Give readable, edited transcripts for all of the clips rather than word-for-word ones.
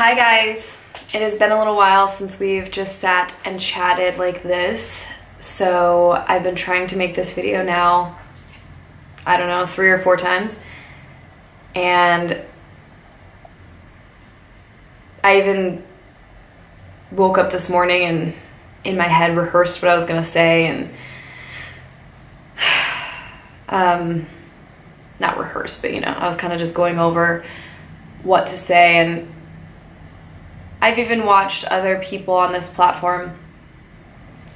Hi guys, it has been a little while since we've just sat and chatted like this, so I've been trying to make this video now, I don't know, 3 or 4 times, and I even woke up this morning and in my head rehearsed what I was gonna say, and not rehearsed, but you know, I was kind of just going over what to say. And I've even watched other people on this platform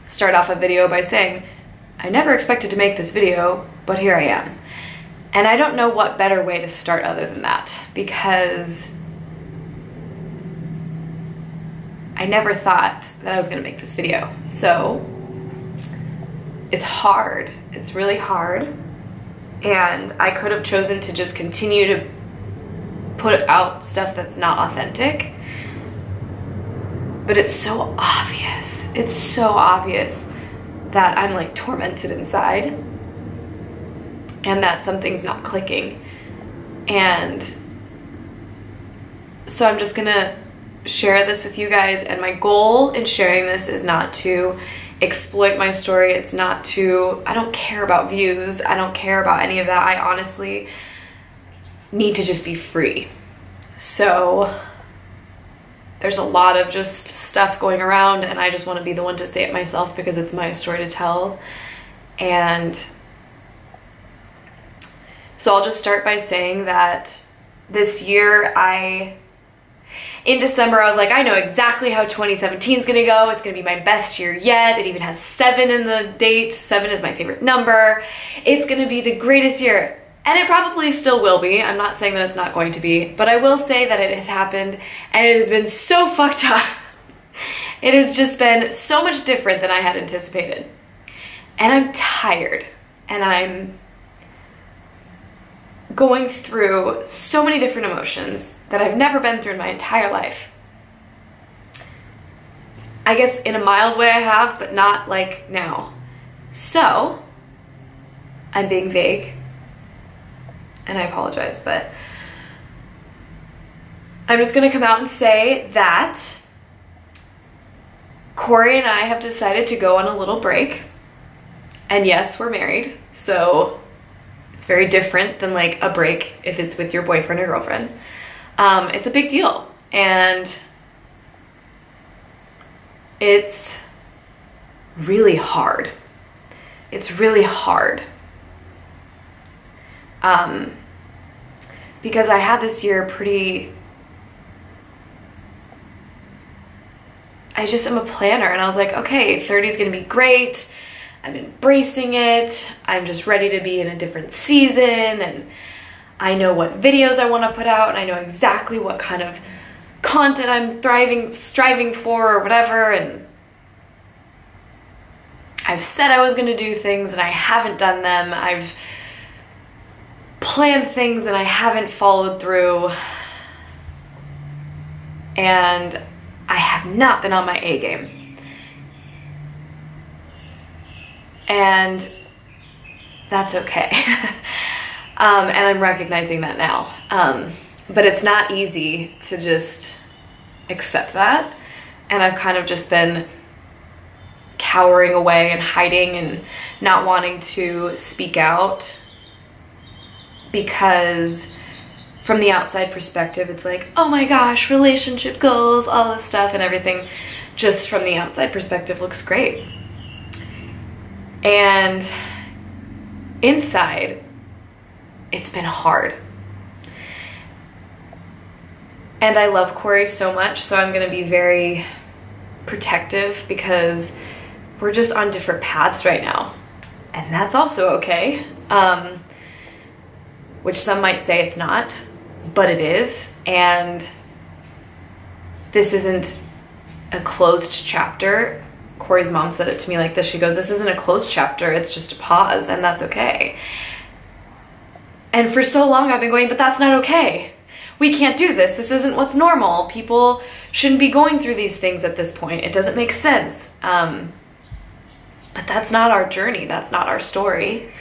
start off a video by saying, I never expected to make this video, but here I am. And I don't know what better way to start other than that, because I never thought that I was gonna make this video. So it's hard, it's really hard. And I could have chosen to just continue to put out stuff that's not authentic. But it's so obvious. It's so obvious that I'm like tormented inside and that something's not clicking. And so I'm just gonna share this with you guys. And my goal in sharing this is not to exploit my story. It's not to, I don't care about views. I don't care about any of that. I honestly need to just be free. So there's a lot of just stuff going around, and I just want to be the one to say it myself because it's my story to tell. And so I'll just start by saying that this year in December, I was like, I know exactly how 2017 is going to go. It's going to be my best year yet. It even has 7 in the date. 7 is my favorite number. It's going to be the greatest year. And it probably still will be. I'm not saying that it's not going to be, but I will say that it has happened and it has been so fucked up. It has just been so much different than I had anticipated. And I'm tired, and I'm going through so many different emotions that I've never been through in my entire life. I guess in a mild way I have, but not like now. So I'm being vague, and I apologize, but I'm just gonna come out and say that Corey and I have decided to go on a little break. And yes, we're married, so it's very different than like a break if it's with your boyfriend or girlfriend. It's a big deal, and it's really hard. It's really hard. Because I had this year I just am a planner, and I was like, okay, 30 is gonna be great. I'm embracing it. I'm just ready to be in a different season, and I know what videos I want to put out, and I know exactly what kind of content I'm striving for or whatever, and I've said I was gonna do things and I haven't done them. I've planned things and I haven't followed through, and I have not been on my A game, and that's okay. And I'm recognizing that now, but it's not easy to just accept that, and I've kind of just been cowering away and hiding and not wanting to speak out, because from the outside perspective, it's like, oh my gosh, relationship goals, all this stuff, and everything just from the outside perspective looks great. And inside, it's been hard. And I love Corey so much, so I'm gonna be very protective because we're just on different paths right now. And that's also okay. Which some might say it's not, but it is. And this isn't a closed chapter. Corey's mom said it to me like this. She goes, this isn't a closed chapter, it's just a pause, and that's okay. And for so long I've been going, but that's not okay. We can't do this. This isn't what's normal. People shouldn't be going through these things at this point. It doesn't make sense. But that's not our journey. That's not our story.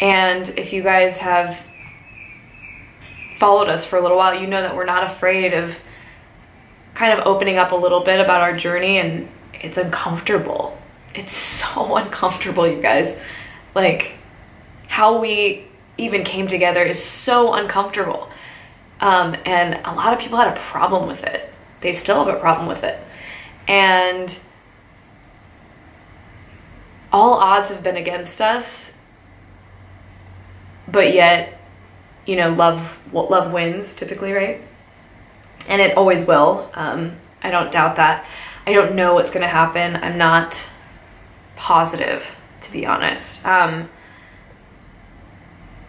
And if you guys have followed us for a little while, you know that we're not afraid of kind of opening up a little bit about our journey, and it's uncomfortable. It's so uncomfortable, you guys. Like, how we even came together is so uncomfortable. And a lot of people had a problem with it. They still have a problem with it. And all odds have been against us, but yet, you know, love wins typically, right? And it always will. I don't doubt that. I don't know what's going to happen. I'm not positive, to be honest. But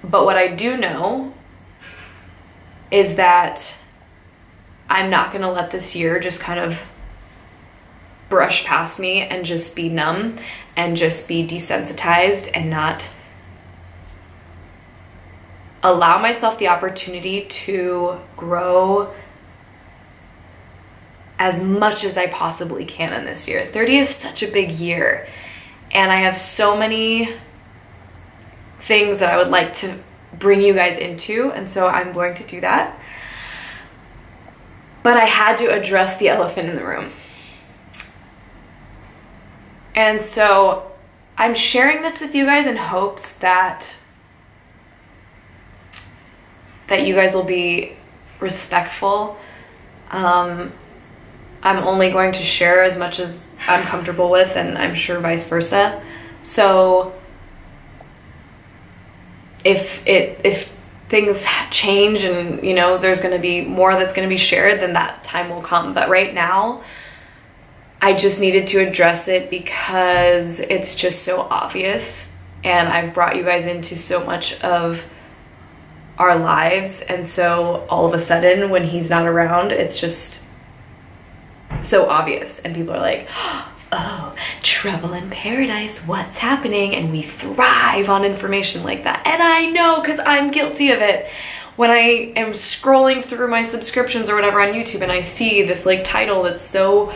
what I do know is that I'm not going to let this year just kind of brush past me and just be numb and just be desensitized and not allow myself the opportunity to grow as much as I possibly can in this year. 30 is such a big year, and I have so many things that I would like to bring you guys into, and so I'm going to do that. But I had to address the elephant in the room. And so I'm sharing this with you guys in hopes that you guys will be respectful. I'm only going to share as much as I'm comfortable with, and I'm sure vice versa. So if things change and, you know, there's going to be more that's going to be shared, then that time will come. But right now, I just needed to address it because it's just so obvious, and I've brought you guys into so much of our lives, and so all of a sudden when he's not around, it's just so obvious, and people are like, oh, trouble in paradise, what's happening? And we thrive on information like that. And I know, because I'm guilty of it. When I am scrolling through my subscriptions or whatever on YouTube and I see this like title that's so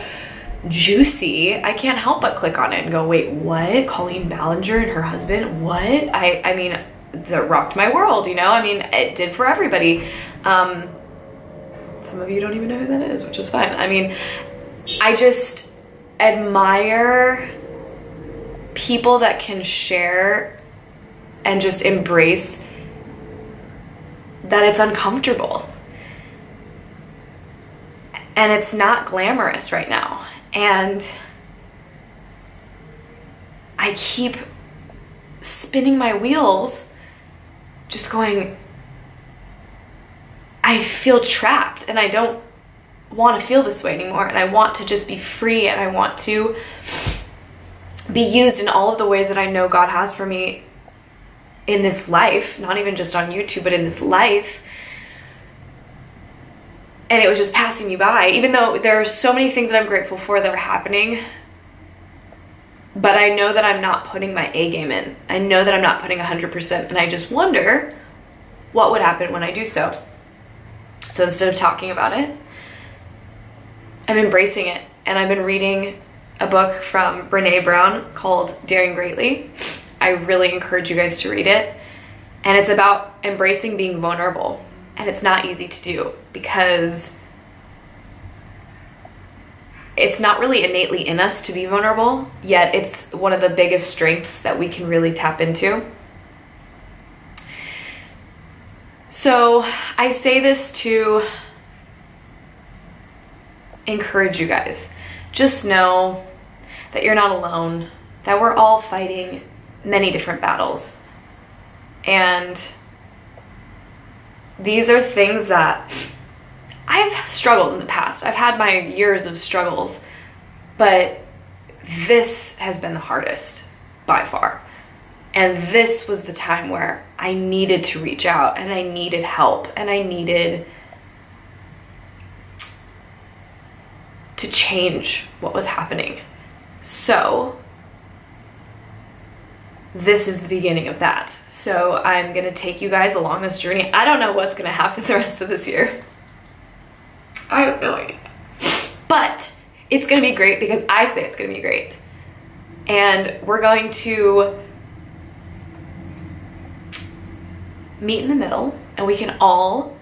juicy, I can't help but click on it and go, wait, what? Colleen Ballinger and her husband? What? I mean, that rocked my world, you know? I mean, it did for everybody. Some of you don't even know who that is, which is fine. I mean, I just admire people that can share and just embrace that it's uncomfortable. And it's not glamorous right now. And I keep spinning my wheels, just going, I feel trapped and I don't want to feel this way anymore. And I want to just be free, and I want to be used in all of the ways that I know God has for me in this life, not even just on YouTube, but in this life. And it was just passing me by, even though there are so many things that I'm grateful for that are happening. But I know that I'm not putting my A game in. I know that I'm not putting 100%. And I just wonder what would happen when I do so. So instead of talking about it, I'm embracing it. And I've been reading a book from Brené Brown called Daring Greatly. I really encourage you guys to read it. And it's about embracing being vulnerable. And it's not easy to do because it's not really innately in us to be vulnerable, yet it's one of the biggest strengths that we can really tap into. So I say this to encourage you guys. Just know that you're not alone, that we're all fighting many different battles. And these are things that I've struggled in the past. I've had my years of struggles, but this has been the hardest by far. And this was the time where I needed to reach out, and I needed help, and I needed to change what was happening. So this is the beginning of that. So I'm going to take you guys along this journey. I don't know what's going to happen the rest of this year. I have no idea. But it's going to be great because I say it's going to be great. And we're going to meet in the middle, and we can all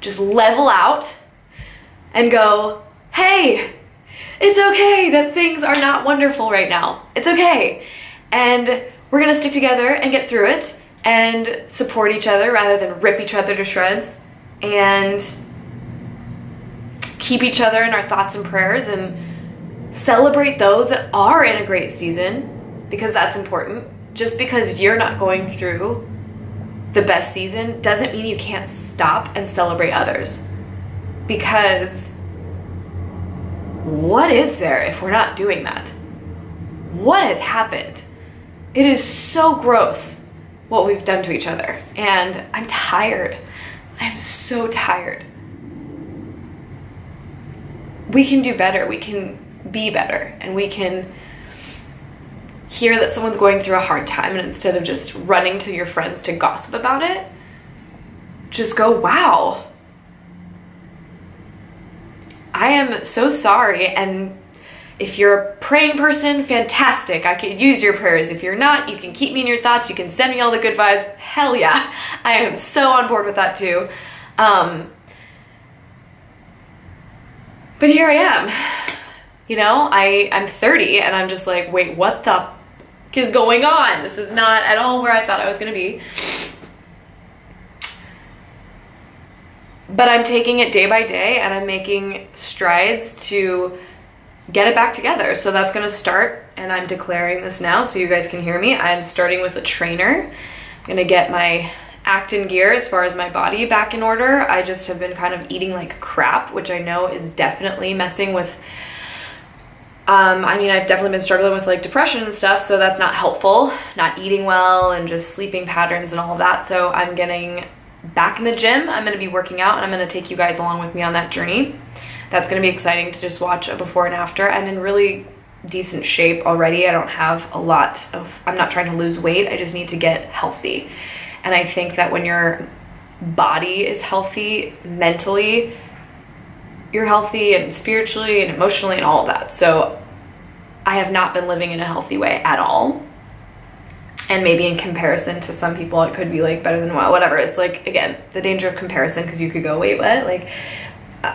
just level out and go, hey, it's okay that things are not wonderful right now. It's okay. And we're gonna stick together and get through it and support each other rather than rip each other to shreds, and keep each other in our thoughts and prayers and celebrate those that are in a great season, because that's important. Just because you're not going through the best season doesn't mean you can't stop and celebrate others. Because what is there if we're not doing that? What has happened? It is so gross what we've done to each other. And I'm tired. I'm so tired. We can do better. We can be better. And we can hear that someone's going through a hard time, and instead of just running to your friends to gossip about it, just go, wow, I am so sorry. And if you're a praying person, fantastic. I could use your prayers. If you're not, you can keep me in your thoughts. You can send me all the good vibes. Hell yeah. I am so on board with that too. But here I am. You know, I'm 30 and I'm just like, wait, what the f is going on? This is not at all where I thought I was going to be. But I'm taking it day by day, and I'm making strides to get it back together. So that's going to start, and I'm declaring this now so you guys can hear me. I'm starting with a trainer. I'm going to get my act in gear as far as my body back in order. I just have been kind of eating like crap, which I know is definitely messing with, I mean, I've definitely been struggling with like depression and stuff, so that's not helpful. Not eating well and just sleeping patterns and all of that. So I'm getting back in the gym. I'm going to be working out, and I'm going to take you guys along with me on that journey. That's going to be exciting to just watch a before and after. I'm in really decent shape already. I don't have a lot of, I'm not trying to lose weight. I just need to get healthy. And I think that when your body is healthy, mentally, you're healthy, and spiritually and emotionally and all of that. So I have not been living in a healthy way at all. And maybe in comparison to some people, it could be like better than whatever. It's like, again, the danger of comparison, because you could go, wait, what? Like,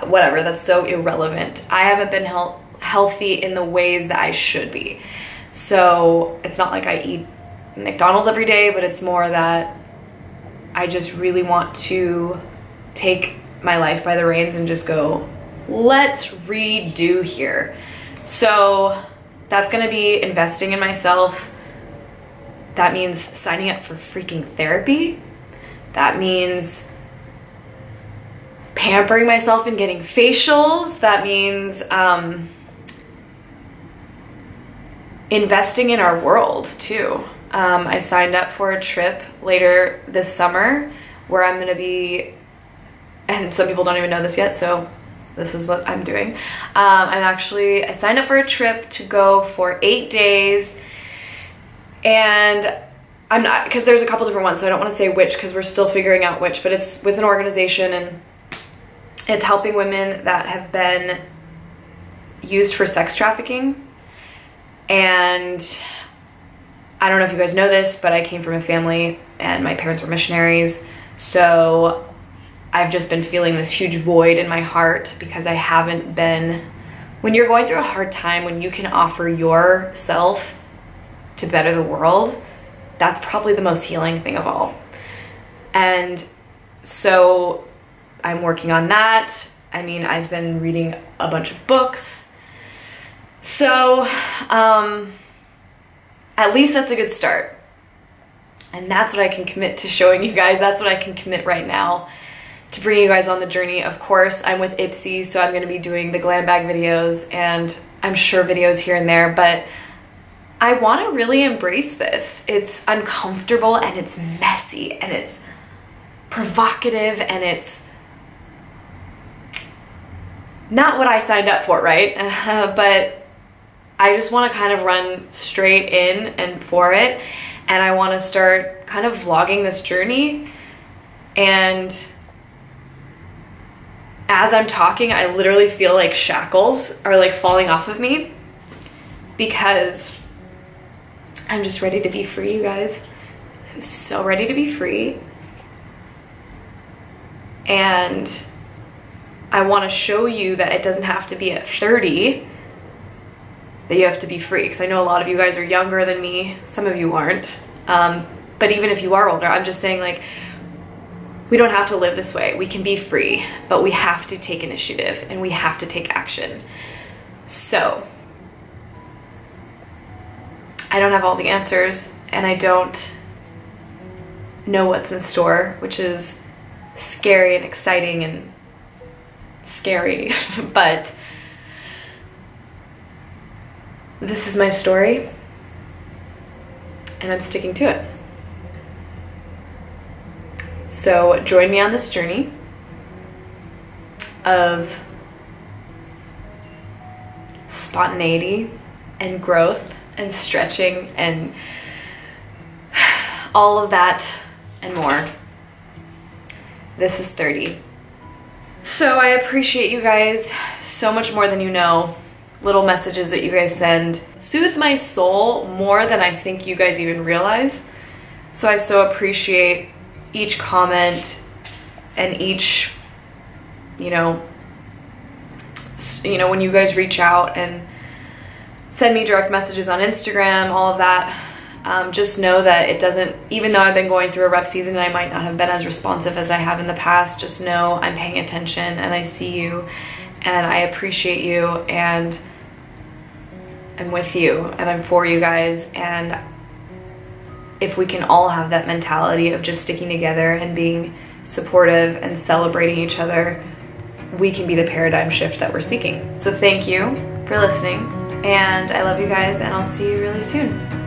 whatever, that's so irrelevant. I haven't been healthy in the ways that I should be. So it's not like I eat McDonald's every day, but it's more that I just really want to take my life by the reins and just go, let's redo here. So that's going to be investing in myself. That means signing up for freaking therapy. That means pampering myself and getting facials. That means investing in our world too. I signed up for a trip later this summer where I'm going to be, and some people don't even know this yet, so this is what I'm doing. I signed up for a trip to go for 8 days, and I'm not, because there's a couple different ones, so I don't want to say which because we're still figuring out which, but it's with an organization, and it's helping women that have been used for sex trafficking. And I don't know if you guys know this, but I came from a family and my parents were missionaries. So I've just been feeling this huge void in my heart because I haven't been, when you're going through a hard time, when you can offer yourself to better the world, that's probably the most healing thing of all. And so I'm working on that. I mean, I've been reading a bunch of books. So, at least that's a good start. And that's what I can commit to showing you guys. That's what I can commit right now to bring you guys on the journey. Of course, I'm with Ipsy, so I'm going to be doing the glam bag videos and I'm sure videos here and there, but I want to really embrace this. It's uncomfortable and it's messy and it's provocative and it's not what I signed up for, right? But I just want to kind of run straight in and for it. And I want to start kind of vlogging this journey. And as I'm talking, I literally feel like shackles are like falling off of me because I'm just ready to be free, you guys. I'm so ready to be free. And I want to show you that it doesn't have to be at 30 that you have to be free. Because I know a lot of you guys are younger than me. Some of you aren't. But even if you are older, I'm just saying, like, we don't have to live this way. We can be free, but we have to take initiative and we have to take action. So, I don't have all the answers and I don't know what's in store, which is scary and exciting and scary, but this is my story and I'm sticking to it. So join me on this journey of spontaneity and growth and stretching and all of that and more. This is 30. So I appreciate you guys so much more than you know. Little messages that you guys send soothe my soul more than I think you guys even realize. So I so appreciate each comment and each, you know, when you guys reach out and send me direct messages on Instagram, all of that. Just know that it doesn't, even though I've been going through a rough season and I might not have been as responsive as I have in the past, just know I'm paying attention and I see you and I appreciate you and I'm with you and I'm for you guys. And if we can all have that mentality of just sticking together and being supportive and celebrating each other, we can be the paradigm shift that we're seeking. So thank you for listening and I love you guys and I'll see you really soon.